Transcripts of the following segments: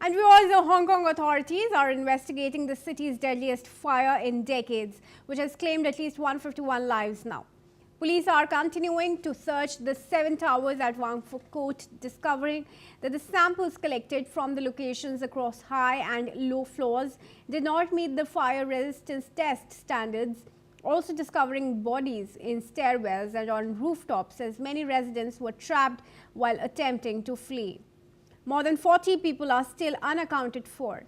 And viewers, the Hong Kong authorities are investigating the city's deadliest fire in decades, which has claimed at least 151 lives now. Police are continuing to search the 7 towers at Wang Fu Court, discovering that the samples collected from the locations across high and low floors did not meet the fire resistance test standards. Also discovering bodies in stairwells and on rooftops, as many residents were trapped while attempting to flee. More than 40 people are still unaccounted for.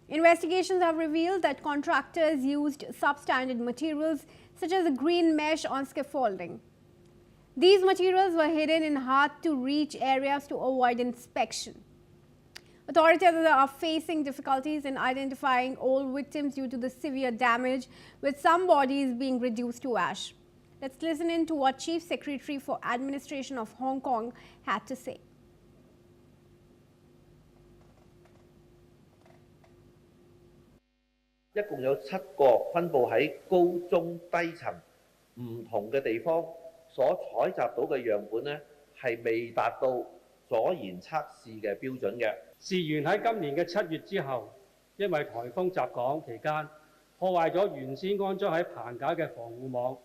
Investigations have revealed that contractors used substandard materials such as a green mesh on scaffolding. These materials were hidden in hard-to-reach areas to avoid inspection. Authorities are facing difficulties in identifying all victims due to the severe damage, with some bodies being reduced to ash. Let's listen in to what Chief Secretary for Administration of Hong Kong had to say. 一共有7個分佈喺高中低層唔同嘅地方，所採集到嘅樣本呢係未達到阻燃測試嘅標準嘅。事源喺今年嘅7月之後，因為颱風襲港期間破壞咗原先安裝喺棚架嘅防護網，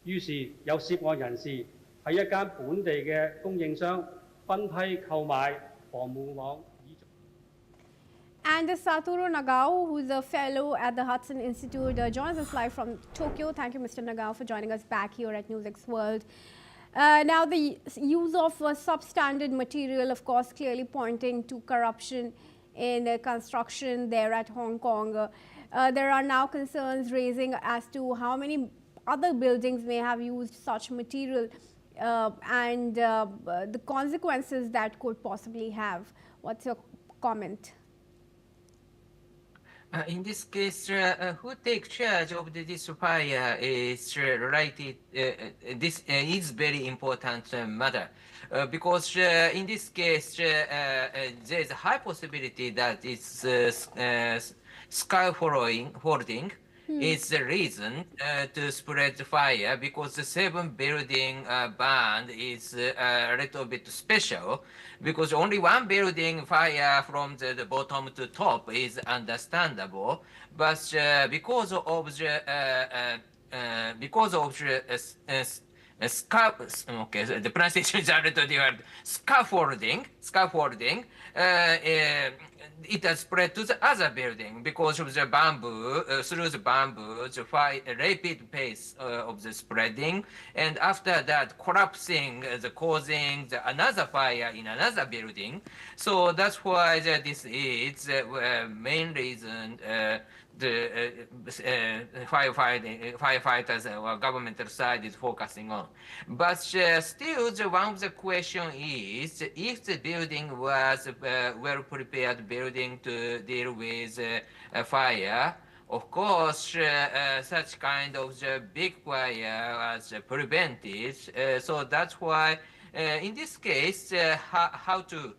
於是有涉案人士喺一間本地嘅供應商分批購買防護網。 And Satoru Nagao, who is a fellow at the Hudson Institute, joins us live from Tokyo. Thank you, Mr. Nagao, for joining us back here at NewsX World. Now, the use of substandard material, of course, clearly pointing to corruption in construction there at Hong Kong. There are now concerns raising as to how many other buildings may have used such material and the consequences that could possibly have. What's your comment? In this case, who takes charge of this fire is related. This is very important matter because in this case there is a high possibility that it's scaffolding is the reason to spread the fire, because the 7 building band is a little bit special, because only 1 building fire from the bottom to top is understandable, but because of the the pronunciation is a little different. Scaffolding, it has spread to the other building because of the bamboo, through the bamboo, the rapid pace of the spreading, and after that collapsing, causing another fire in another building. So that's why this is the main reason the firefighters or governmental side is focusing on. But still, one of the question is, if the building was a well-prepared building to deal with a fire, of course, such kind of big fire was prevented. So that's why, in this case, how to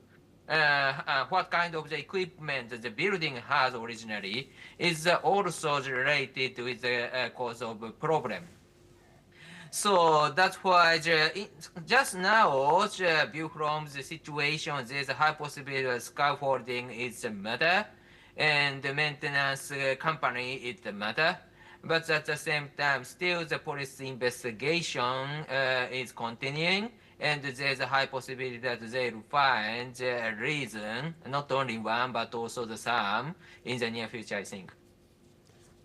what kind of the equipment the building has originally is also related with the cause of problem. So that's why just now, view from the situation, there's a high possibility that scaffolding is a matter, and the maintenance company is the matter. But at the same time, still the police investigation is continuing. And there's a high possibility that they'll find a reason, not only one, but also the some in the near future, I think.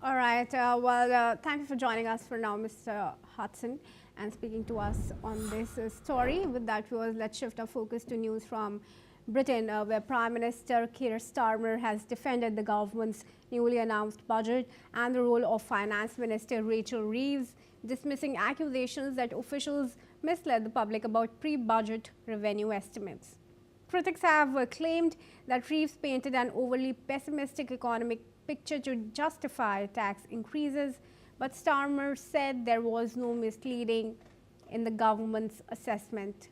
All right. Thank you for joining us for now, Mr. Hudson, and speaking to us on this story. With that, viewers, let's shift our focus to news from Britain, where Prime Minister Keir Starmer has defended the government's newly announced budget and the role of Finance Minister Rachel Reeves, dismissing accusations that officials misled the public about pre-budget revenue estimates. Critics have claimed that Reeves painted an overly pessimistic economic picture to justify tax increases, but Starmer said there was no misleading in the government's assessment.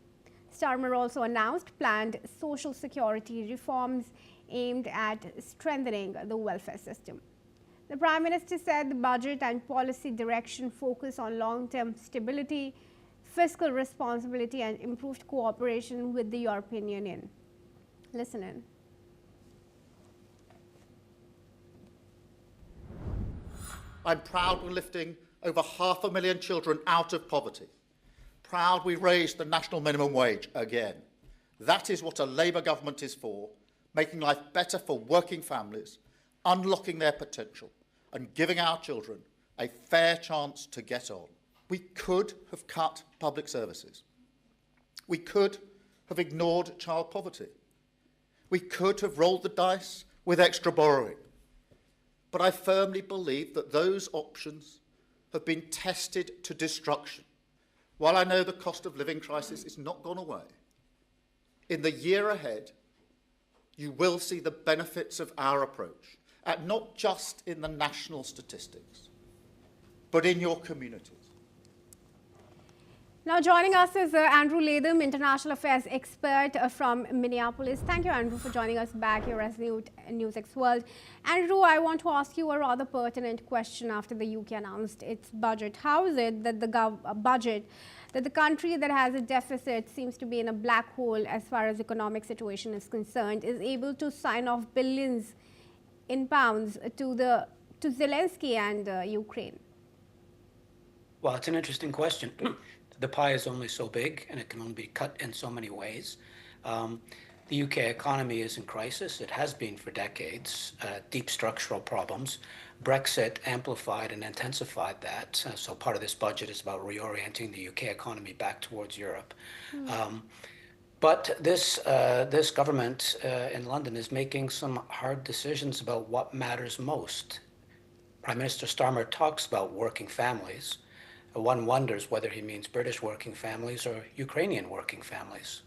Starmer also announced planned social security reforms aimed at strengthening the welfare system. The Prime Minister said the budget and policy direction focus on long-term stability, fiscal responsibility and improved cooperation with the European Union. Listen in. I'm proud we're lifting over 500,000 children out of poverty. Proud we raised the national minimum wage again. That is what a Labour government is for, making life better for working families, unlocking their potential and giving our children a fair chance to get on. We could have cut public services. We could have ignored child poverty. We could have rolled the dice with extra borrowing. But I firmly believe that those options have been tested to destruction. While I know the cost of living crisis is not gone away, in the year ahead, you will see the benefits of our approach, not just in the national statistics, but in your communities. Now joining us is Andrew Latham, International Affairs expert from Minneapolis. Thank you, Andrew, for joining us back here as NewsX World. Andrew, I want to ask you a rather pertinent question after the UK announced its budget. How is it that the country that has a deficit, seems to be in a black hole as far as economic situation is concerned, is able to sign off billions in pounds to Zelensky and Ukraine? Well, it's an interesting question. The pie is only so big and it can only be cut in so many ways. The UK economy is in crisis. It has been for decades, deep structural problems. Brexit amplified and intensified that. So part of this budget is about reorienting the UK economy back towards Europe. But this government in London is making some hard decisions about what matters most. Prime Minister Starmer talks about working families. One wonders whether he means British working families or Ukrainian working families.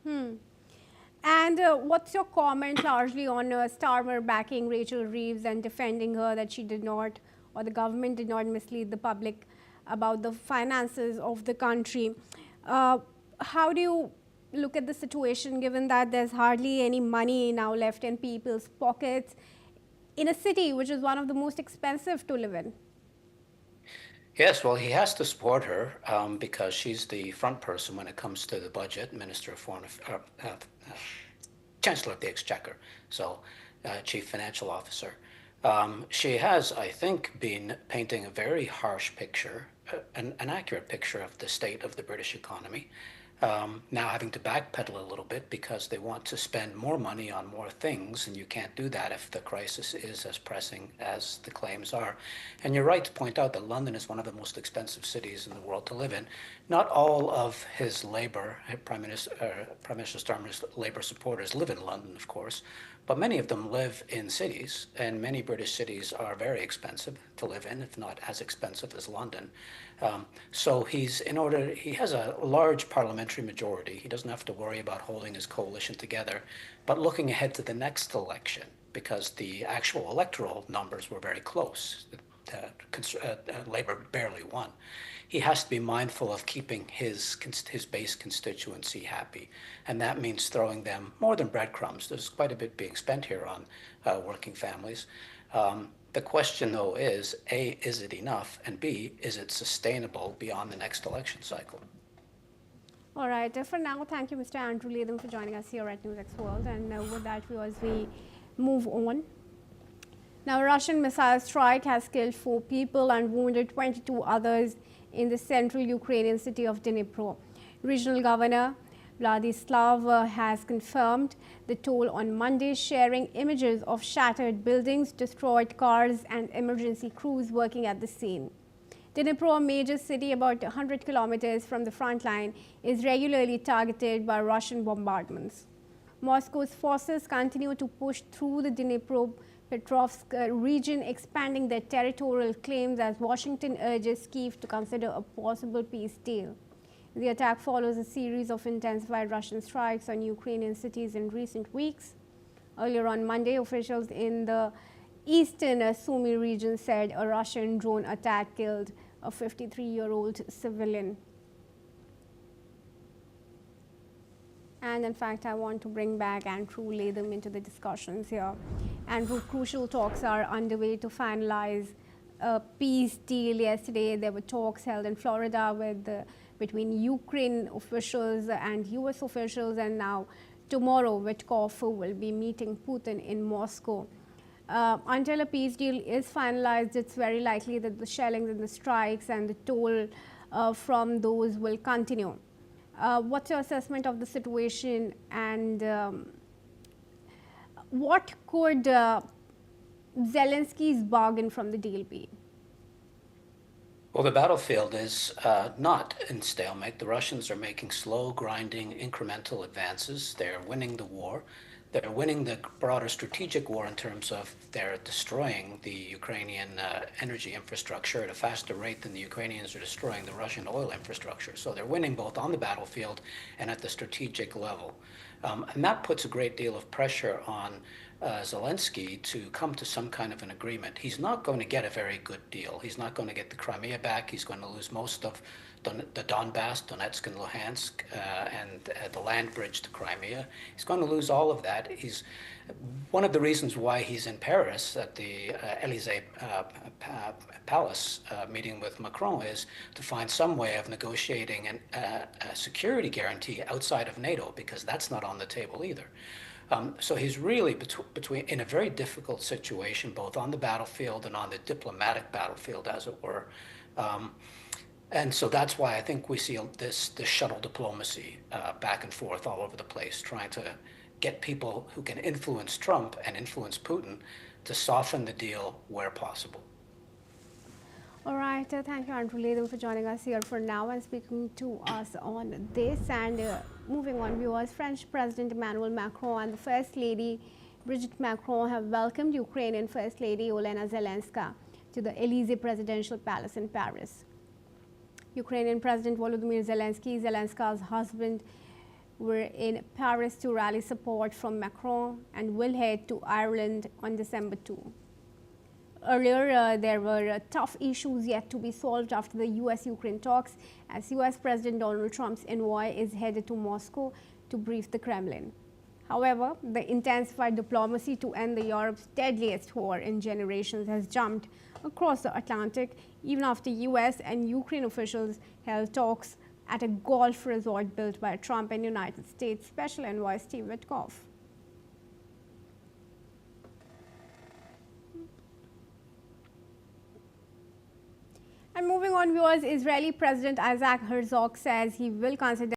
And what's your comment largely on Starmer backing Rachel Reeves and defending her that she did not, or the government did not mislead the public about the finances of the country? How do you look at the situation given that there's hardly any money now left in people's pockets in a city which is one of the most expensive to live in? Yes, well, he has to support her because she's the front person when it comes to the budget, Minister of Foreign Chancellor of the Exchequer, so Chief Financial Officer. She has, I think, been painting a very harsh picture, an accurate picture of the state of the British economy. Now having to backpedal a little bit because they want to spend more money on more things, and you can't do that if the crisis is as pressing as the claims are. And you're right to point out that London is one of the most expensive cities in the world to live in. Not all of his Labour, Prime Minister Starmer's Labour supporters live in London, of course, but many of them live in cities, and many British cities are very expensive to live in, if not as expensive as London. So he has a large parliamentary majority. He doesn't have to worry about holding his coalition together, but looking ahead to the next election, because the actual electoral numbers were very close. Labour barely won. He has to be mindful of keeping his base constituency happy, and that means throwing them more than breadcrumbs. There's quite a bit being spent here on working families. The question, though, is A, is it enough? And B, is it sustainable beyond the next election cycle? All right. For now, thank you, Mr. Andrew Latham, for joining us here at NewsX World. And with that, as we move on. Now, a Russian missile strike has killed 4 people and wounded 22 others in the central Ukrainian city of Dnipro. Regional Governor Vladislav has confirmed the toll on Monday, sharing images of shattered buildings, destroyed cars, and emergency crews working at the scene. Dnipro, a major city about 100 kilometers from the front line, is regularly targeted by Russian bombardments. Moscow's forces continue to push through the Dnipro-Petrovsk region, expanding their territorial claims as Washington urges Kyiv to consider a possible peace deal. The attack follows a series of intensified Russian strikes on Ukrainian cities in recent weeks. Earlier on Monday, officials in the eastern Sumy region said a Russian drone attack killed a 53-year-old civilian. And in fact, I want to bring back Andrew Latham into the discussions here. Andrew, crucial talks are underway to finalize a peace deal. Yesterday, there were talks held in Florida between Ukraine officials and US officials, and now tomorrow Witkoff will be meeting Putin in Moscow. until a peace deal is finalized, it's very likely that the shellings and the strikes and the toll from those will continue. What's your assessment of the situation, and what could Zelensky's bargain from the deal be? Well, the battlefield is not in stalemate. The Russians are making slow, grinding, incremental advances. They're winning the war. They're winning the broader strategic war in terms of they're destroying the Ukrainian energy infrastructure at a faster rate than the Ukrainians are destroying the Russian oil infrastructure. So they're winning both on the battlefield and at the strategic level. And that puts a great deal of pressure on Zelensky to come to some kind of an agreement. He's not going to get a very good deal. He's not going to get the Crimea back. He's going to lose most of the Donbass, Donetsk and Luhansk, and the land bridge to Crimea. He's going to lose all of that. He's one of the reasons why he's in Paris at the Elysee Palace meeting with Macron is to find some way of negotiating a security guarantee outside of NATO, because that's not on the table either. So he's really in a very difficult situation, both on the battlefield and on the diplomatic battlefield, as it were. And so that's why I think we see this shuttle diplomacy back and forth all over the place, trying to get people who can influence Trump and influence Putin to soften the deal where possible. All right, thank you, Andrew Latham, for joining us here for now and speaking to us on this. And moving on, viewers, French President Emmanuel Macron and the First Lady Brigitte Macron have welcomed Ukrainian First Lady Olena Zelenska to the Elysee Presidential Palace in Paris. Ukrainian President Volodymyr Zelensky, Zelenska's husband, were in Paris to rally support from Macron and will head to Ireland on December 2. Earlier, there were tough issues yet to be solved after the US-Ukraine talks, as US President Donald Trump's envoy is headed to Moscow to brief the Kremlin. However, the intensified diplomacy to end Europe's deadliest war in generations has jumped across the Atlantic, even after US and Ukraine officials held talks at a golf resort built by Trump and United States Special Envoy Steve Witkoff. And moving on, viewers, Israeli President Isaac Herzog says he will consider